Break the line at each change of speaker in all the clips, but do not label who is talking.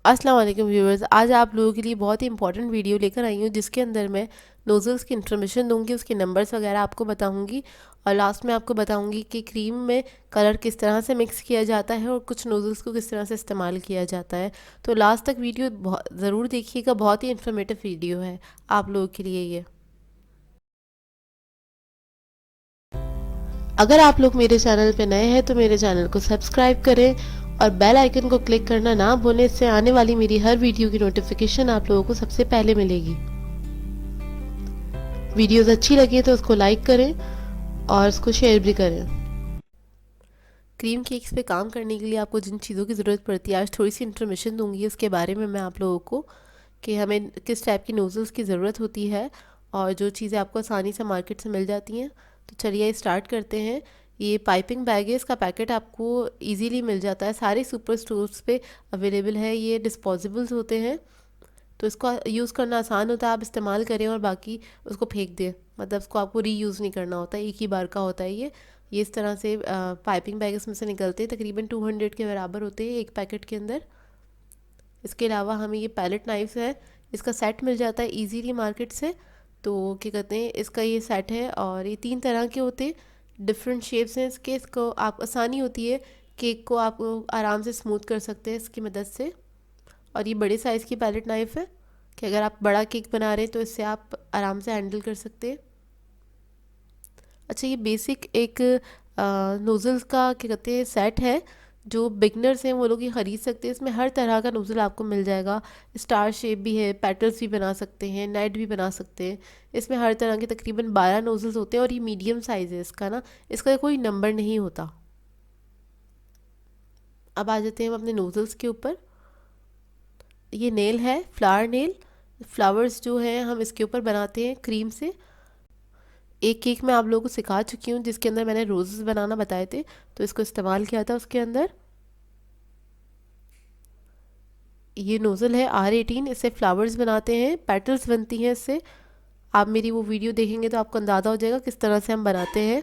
अस्सलाम वालेकुम व्यूअर्स। आज आप लोगों के लिए बहुत ही इंपॉर्टेंट वीडियो लेकर आई हूँ जिसके अंदर मैं नोज़ल्स की इन्फॉर्मेशन दूंगी, उसके नंबर्स वगैरह आपको बताऊंगी और लास्ट में आपको बताऊंगी कि क्रीम में कलर किस तरह से मिक्स किया जाता है और कुछ नोज़ल्स को किस तरह से इस्तेमाल किया जाता है। तो लास्ट तक वीडियो ज़रूर देखिएगा, बहुत ही इन्फॉर्मेटिव वीडियो है आप लोगों के लिए ये। अगर आप लोग मेरे चैनल पे नए हैं तो मेरे चैनल को सब्सक्राइब करें और बेल आइकन को क्लिक करना ना भूलें, इससे आने वाली मेरी हर वीडियो की नोटिफिकेशन आप लोगों को सबसे पहले मिलेगी। वीडियोस अच्छी लगी तो उसको लाइक करें और उसको शेयर भी करें। क्रीम केक्स पे काम करने के लिए आपको जिन चीज़ों की ज़रूरत पड़ती है, आज थोड़ी सी इन्फॉर्मेशन दूंगी उसके बारे में मैं आप लोगों को, कि हमें किस टाइप की नोज़ल्स की ज़रूरत होती है और जो चीज़ें आपको आसानी से मार्केट से मिल जाती हैं। तो चलिए स्टार्ट करते हैं। ये पाइपिंग बैग है, इसका पैकेट आपको इजीली मिल जाता है, सारे सुपर स्टोर्स पे अवेलेबल है। ये डिस्पोजेबल्स होते हैं तो इसको यूज़ करना आसान होता है, आप इस्तेमाल करें और बाकी उसको फेंक दें, मतलब उसको आपको रीयूज़ नहीं करना होता, एक ही बार का होता है ये इस तरह से पाइपिंग बैग इसमें से निकलते हैं, तकरीबन 200 के बराबर होते हैं एक पैकेट के अंदर। इसके अलावा हमें ये पैलेट नाइफ्स है, इसका सेट मिल जाता है इजीली मार्केट से। तो क्या कहते हैं, इसका ये सेट है और ये 3 तरह के होते हैं, डिफरेंट शेप्स हैं इसके। इसको आप आसानी होती है केक को आप आराम से स्मूथ कर सकते हैं इसकी मदद से। और ये बड़े साइज़ की पैलेट नाइफ़ है कि अगर आप बड़ा केक बना रहे हैं तो इससे आप आराम से हैंडल कर सकते हैं। अच्छा, ये बेसिक एक नोज़ल्स का क्या कहते हैं सेट है, जो बिगनर्स हैं वो लोग ये ख़रीद सकते हैं। इसमें हर तरह का नोज़ल आपको मिल जाएगा, स्टार शेप भी है, पेटल्स भी बना सकते हैं, नेट भी बना सकते हैं। इसमें हर तरह के तकरीबन 12 नोज़ल्स होते हैं और ये मीडियम साइज़ है इसका ना, इसका कोई नंबर नहीं होता। अब आ जाते हैं हम अपने नोज़ल्स के ऊपर। ये नेल है, फ्लावर नेल, फ्लावर्स जो हैं हम इसके ऊपर बनाते हैं क्रीम से। एक केक मैं आप लोगों को सिखा चुकी हूँ जिसके अंदर मैंने रोजेस बनाना बताए थे, तो इसको इस्तेमाल किया था उसके अंदर। ये नोज़ल है R18, इससे फ्लावर्स बनाते हैं, पेटल्स बनती हैं इससे। आप मेरी वो वीडियो देखेंगे तो आपको अंदाज़ा हो जाएगा किस तरह से हम बनाते हैं।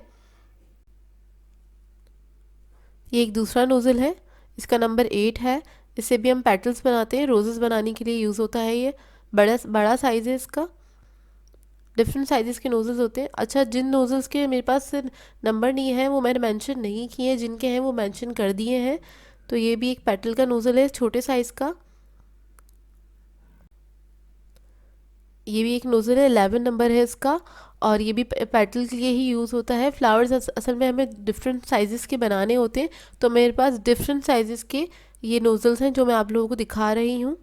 ये एक दूसरा नोज़ल है, इसका नंबर 8 है, इससे भी हम पेटल्स बनाते हैं, रोजेस बनाने के लिए यूज़ होता है ये। बड़ा बड़ा साइज़ है इसका, डिफरेंट साइजेस के नोज़ल्स होते हैं। अच्छा, जिन नोज़ल्स के मेरे पास नंबर नहीं है वो मैंने मेंशन नहीं किए, जिनके हैं वो मेंशन कर दिए हैं। तो ये भी एक पेटल का नोज़ल है, छोटे साइज़ का। ये भी एक नोज़ल है, 11 नंबर है इसका, और ये भी पेटल के लिए ही यूज़ होता है। फ्लावर्स असल में हमें डिफरेंट साइजेस के बनाने होते हैं, तो मेरे पास डिफरेंट साइजेस के ये नोज़ल्स हैं जो मैं आप लोगों को दिखा रही हूँ।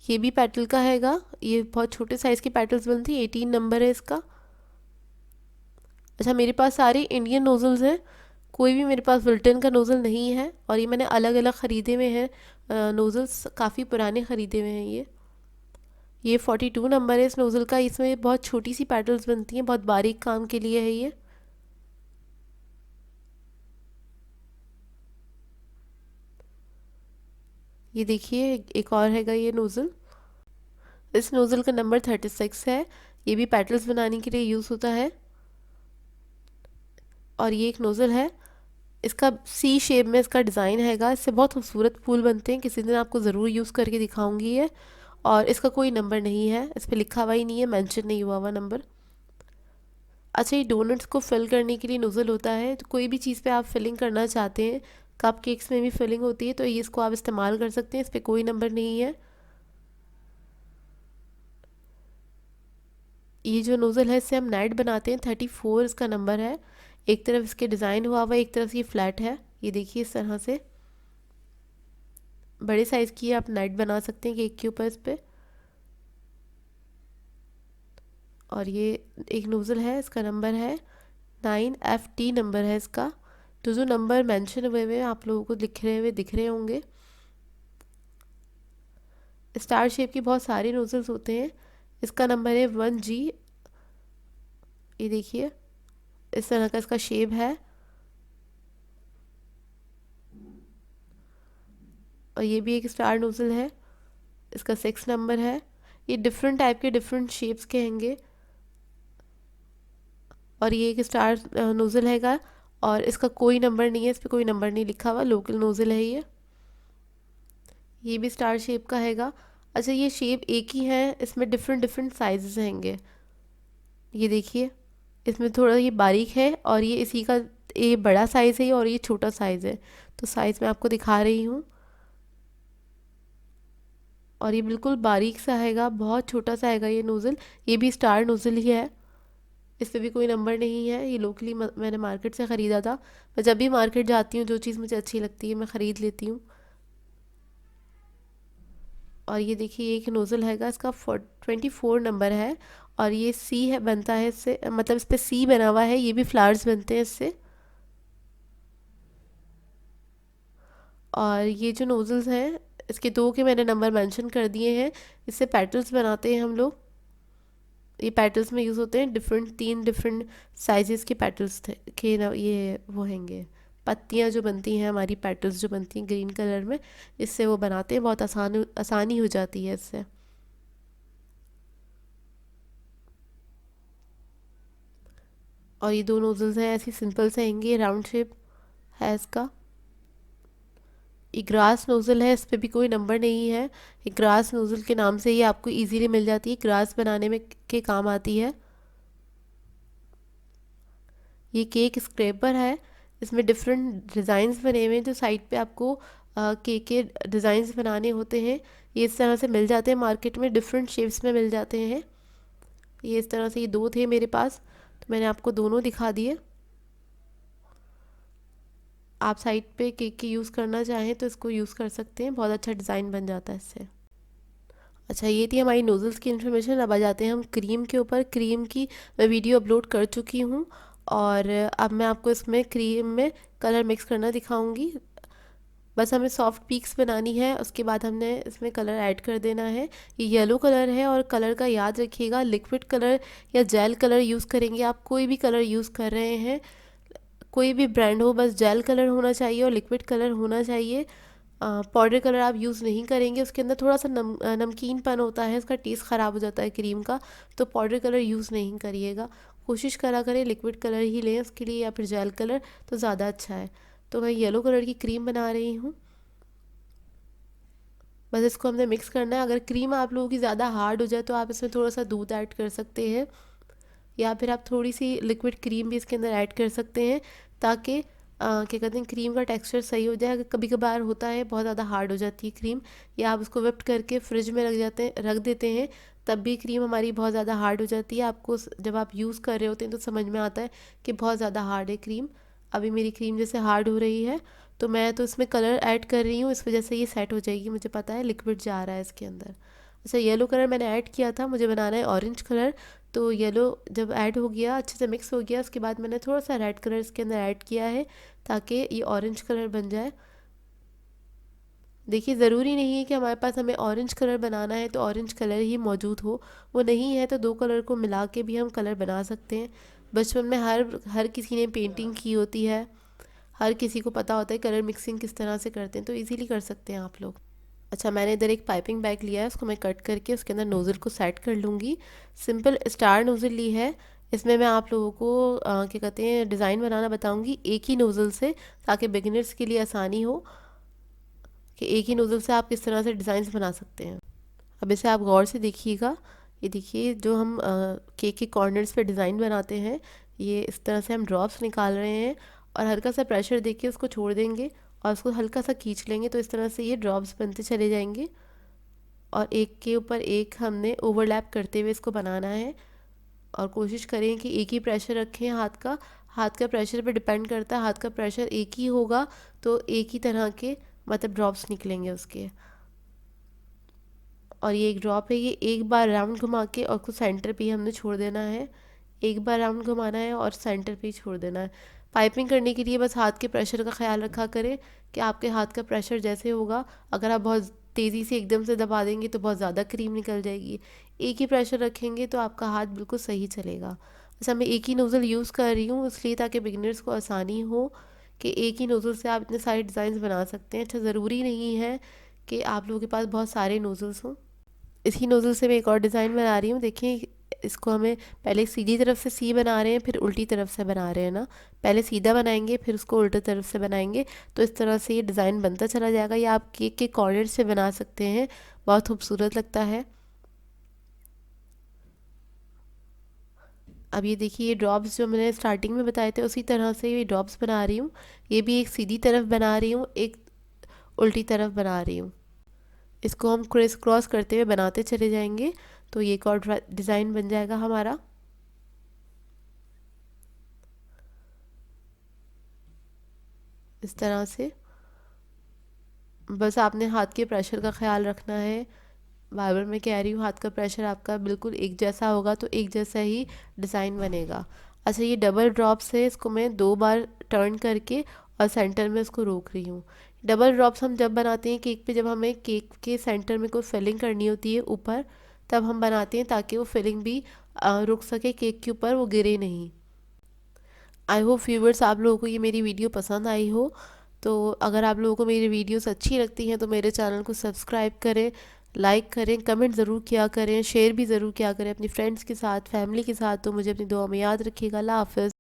ये भी पेटल का हैगा, ये बहुत छोटे साइज़ की पेटल्स बनती है, 18 नंबर है इसका। अच्छा, मेरे पास सारे इंडियन नोज़ल्स हैं, कोई भी मेरे पास विल्टन का नोज़ल नहीं है, और ये मैंने अलग अलग ख़रीदे हुए हैं, नोज़ल्स काफ़ी पुराने ख़रीदे हुए हैं ये 42 नंबर है इस नोज़ल का। इसमें बहुत छोटी सी पेटल्स बनती हैं, बहुत बारीक काम के लिए है ये देखिए एक और हैगा ये नोज़ल, इस नोज़ल का नंबर 36 है, ये भी पेटल्स बनाने के लिए यूज़ होता है। और ये एक नोज़ल है, इसका सी शेप में इसका डिज़ाइन हैगा, इससे बहुत खूबसूरत फूल बनते हैं, किसी दिन आपको ज़रूर यूज़ करके दिखाऊंगी ये। और इसका कोई नंबर नहीं है, इस पर लिखा हुआ ही नहीं है, मेंशन नहीं हुआ हुआ नंबर। अच्छा, ये डोनट्स को फिल करने के लिए नोज़ल होता है, तो कोई भी चीज़ पे आप फिलिंग करना चाहते हैं, कप केक्स में भी फिलिंग होती है, तो ये इसको आप इस्तेमाल कर सकते हैं, इस पर कोई नंबर नहीं है। ये जो नोज़ल है इससे हम नाइट बनाते हैं, 34 इसका नंबर है। एक तरफ इसके डिज़ाइन हुआ हुआ है, एक तरफ ये फ्लैट है, ये देखिए इस तरह से। बड़े साइज़ की आप नाइट बना सकते हैं केक के ऊपर इस पर। और ये एक नोज़ल है, इसका नंबर है 9FT नंबर है इसका। तो जो नंबर मेंशन हुए हुए आप लोगों को लिख रहे हुए दिख रहे होंगे। स्टार शेप की बहुत सारे नोज़ल्स होते हैं, इसका नंबर है 1G। ये देखिए इस तरह का इसका शेप है। और ये भी एक स्टार नोज़ल है, इसका 6 नंबर है। ये डिफरेंट टाइप के डिफरेंट शेप्स के होंगे। और ये एक स्टार नोज़ल हैगा, और इसका कोई नंबर नहीं है, इस पर कोई नंबर नहीं लिखा हुआ, लोकल नोज़ल है ये भी स्टार शेप का हैगा। अच्छा, ये शेप एक ही है, इसमें डिफरेंट डिफरेंट साइजेस हैंगे। ये देखिए, इसमें थोड़ा ये बारीक है और ये इसी का, ये बड़ा साइज़ है और ये छोटा साइज़ है। तो साइज़ मैं आपको दिखा रही हूँ। और ये बिल्कुल बारीक सा हैगा, बहुत छोटा सा हैगा ये नोज़ल। ये भी स्टार नोज़ल ही है, इस पे भी कोई नंबर नहीं है। ये लोकली मैंने मार्केट से ख़रीदा था। मैं जब भी मार्केट जाती हूँ, जो चीज़ मुझे अच्छी लगती है मैं ख़रीद लेती हूँ। और ये देखिए, एक नोज़ल हैगा, इसका 24 नंबर है। और ये सी है, बनता है इससे, मतलब इस पे सी बना हुआ है। ये भी फ्लावर्स बनते हैं इससे। और ये जो नोज़ल्स हैं, इसके दो के मैंने नंबर मेंशन कर दिए हैं। इससे पेटल्स बनाते हैं हम लोग। ये पेटल्स में यूज़ होते हैं, डिफरेंट 3 डिफरेंट साइजेस के पेटल्स थे के ना, ये वो हैंगे पत्तियाँ जो बनती हैं हमारी, पेटल्स जो बनती हैं ग्रीन कलर में, इससे वो बनाते हैं। बहुत आसानी हो जाती है इससे। और ये दो नोज़ल्स हैं, ऐसी सिंपल से हैंगे, राउंड शेप है इसका। ये ग्रास नोज़ल है, इस पे भी कोई नंबर नहीं है। ये ग्रास नोज़ल के नाम से ये आपको इजीली मिल जाती है, ग्रास बनाने में के काम आती है। ये केक स्क्रैपर है, इसमें डिफरेंट डिज़ाइंस बने हुए हैं। जो साइड पे आपको केक के डिज़ाइंस बनाने होते हैं, ये इस तरह से मिल जाते हैं मार्केट में, डिफरेंट शेप्स में मिल जाते हैं। ये इस तरह से, ये दो थे मेरे पास, तो मैंने आपको दोनों दिखा दिए। आप साइड पे केक की यूज़ करना चाहें तो इसको यूज़ कर सकते हैं, बहुत अच्छा डिज़ाइन बन जाता है इससे। अच्छा, ये थी हमारी नोज़ल्स की इन्फॉर्मेशन। अब आ जाते हैं हम क्रीम के ऊपर। क्रीम की मैं वीडियो अपलोड कर चुकी हूँ और अब मैं आपको इसमें क्रीम में कलर मिक्स करना दिखाऊंगी। बस हमें सॉफ्ट पीक्स बनानी है, उसके बाद हमने इसमें कलर ऐड कर देना है। ये येलो कलर है और कलर का याद रखिएगा, लिक्विड कलर या जेल कलर यूज़ करेंगे। आप कोई भी कलर यूज़ कर रहे हैं, कोई भी ब्रांड हो, बस जेल कलर होना चाहिए और लिक्विड कलर होना चाहिए। पाउडर कलर आप यूज़ नहीं करेंगे, उसके अंदर थोड़ा सा नमकीनपन होता है, इसका टेस्ट ख़राब हो जाता है क्रीम का। तो पाउडर कलर यूज़ नहीं करिएगा, कोशिश करा करें लिक्विड कलर ही लें उसके लिए, या फिर जेल कलर तो ज़्यादा अच्छा है। तो मैं येलो कलर की क्रीम बना रही हूँ। बस इसको हमने मिक्स करना है। अगर क्रीम आप लोगों की ज़्यादा हार्ड हो जाए तो आप इसमें थोड़ा सा दूध ऐड कर सकते हैं, या फिर आप थोड़ी सी लिक्विड क्रीम भी इसके अंदर ऐड कर सकते हैं, ताकि क्या कहते हैं, क्रीम का टेक्सचर सही हो जाए। अगर कभी कभार होता है बहुत ज़्यादा हार्ड हो जाती है क्रीम, या आप उसको विप्ट करके फ्रिज में रख देते हैं, तब भी क्रीम हमारी बहुत ज़्यादा हार्ड हो जाती है। आपको जब आप यूज़ कर रहे होते हैं तो समझ में आता है कि बहुत ज़्यादा हार्ड है क्रीम। अभी मेरी क्रीम जैसे हार्ड हो रही है, तो मैं तो इसमें कलर ऐड कर रही हूँ, इस वजह से ये सेट हो जाएगी। मुझे पता है लिक्विड जा रहा है इसके अंदर। अच्छा, येलो कलर मैंने ऐड किया था, मुझे बनाना है ऑरेंज कलर। तो येलो जब ऐड हो गया, अच्छे से मिक्स हो गया, उसके बाद मैंने थोड़ा सा रेड कलर इसके अंदर ऐड किया है, ताकि ये ऑरेंज कलर बन जाए। देखिए, ज़रूरी नहीं है कि हमारे पास हमें ऑरेंज कलर बनाना है तो ऑरेंज कलर ही मौजूद हो। वो नहीं है तो दो कलर को मिला के भी हम कलर बना सकते हैं। बचपन में हर हर किसी ने पेंटिंग की होती है, हर किसी को पता होता है कलर मिक्सिंग किस तरह से करते हैं, तो इजीली कर सकते हैं आप लोग। अच्छा, मैंने इधर एक पाइपिंग बैग लिया है, उसको मैं कट करके उसके अंदर नोज़ल को सेट कर लूँगी। सिंपल स्टार नोज़ल ली है। इसमें मैं आप लोगों को क्या कहते हैं, डिज़ाइन बनाना बताऊँगी एक ही नोज़ल से, ताकि बिगिनर्स के लिए आसानी हो कि एक ही नोज़ल से आप किस तरह से डिज़ाइंस बना सकते हैं। अब इसे आप गौर से देखिएगा। ये देखिए, जो हम केक के कॉर्नर्स पे डिज़ाइन बनाते हैं, ये इस तरह से हम ड्रॉप्स निकाल रहे हैं और हल्का सा प्रेशर देके उसको छोड़ देंगे और उसको हल्का सा खींच लेंगे, तो इस तरह से ये ड्रॉप्स बनते चले जाएंगे। और एक के ऊपर एक हमने ओवरलैप करते हुए इसको बनाना है। और कोशिश करें कि एक ही प्रेशर रखें हाथ का। हाथ का प्रेशर पे डिपेंड करता है, हाथ का प्रेशर एक ही होगा तो एक ही तरह के मतलब ड्रॉप्स निकलेंगे उसके। और ये एक ड्रॉप है, ये एक बार राउंड घुमा के और कुछ सेंटर पे ही हमने छोड़ देना है। एक बार राउंड घुमाना है और सेंटर पे ही छोड़ देना है। पाइपिंग करने के लिए बस हाथ के प्रेशर का ख्याल रखा करें कि आपके हाथ का प्रेशर जैसे होगा, अगर आप बहुत तेज़ी से एकदम से दबा देंगे तो बहुत ज़्यादा क्रीम निकल जाएगी। एक ही प्रेशर रखेंगे तो आपका हाथ बिल्कुल सही चलेगा। अच्छा, मैं एक ही नोज़ल यूज़ कर रही हूँ इसलिए, ताकि बिगिनर्स को आसानी हो कि एक ही नोज़ल से आप इतने सारे डिज़ाइन बना सकते हैं। अच्छा, ज़रूरी नहीं है कि आप लोगों के पास बहुत सारे नोज़ल्स हों। इसी नोज़ल से मैं एक और डिज़ाइन बना रही हूँ। देखिए, इसको हमें पहले सीधी तरफ से सी बना रहे हैं, फिर उल्टी तरफ से बना रहे हैं ना, पहले सीधा बनाएंगे फिर उसको उल्टी तरफ से बनाएंगे, तो इस तरह से ये डिज़ाइन बनता चला जाएगा। या आप केक के कॉर्नर से बना सकते हैं, बहुत खूबसूरत लगता है। अब ये देखिए, ये ड्रॉप्स जो मैंने स्टार्टिंग में बताए थे उसी तरह से ये ड्रॉप्स बना रही हूँ। ये भी एक सीधी तरफ बना रही हूँ, एक उल्टी तरफ बना रही हूँ। इसको हम क्रिस क्रॉस करते हुए बनाते चले जाएंगे, तो ये एक और डिज़ाइन बन जाएगा हमारा। इस तरह से बस आपने हाथ के प्रेशर का ख्याल रखना है। बार बार मैं कह रही हूँ, हाथ का प्रेशर आपका बिल्कुल एक जैसा होगा तो एक जैसा ही डिज़ाइन बनेगा। अच्छा, ये डबल ड्रॉप्स है, इसको मैं 2 बार टर्न करके और सेंटर में इसको रोक रही हूँ। डबल ड्रॉप्स हम जब बनाते हैं केक पे, जब हमें केक के सेंटर में कोई फिलिंग करनी होती है ऊपर, तब हम बनाते हैं ताकि वो फिलिंग भी रुक सके केक के ऊपर, वो गिरे नहीं। आई होप व्यूवर्स आप लोगों को ये मेरी वीडियो पसंद आई हो। तो अगर आप लोगों को मेरी वीडियोस अच्छी लगती हैं तो मेरे चैनल को सब्सक्राइब करें, लाइक करें, कमेंट ज़रूर किया करें, शेयर भी ज़रूर किया करें अपनी फ्रेंड्स के साथ, फैमिली के साथ। तो मुझे अपनी दुआ में याद रखिएगा। अल्लाह हाफ़िज़।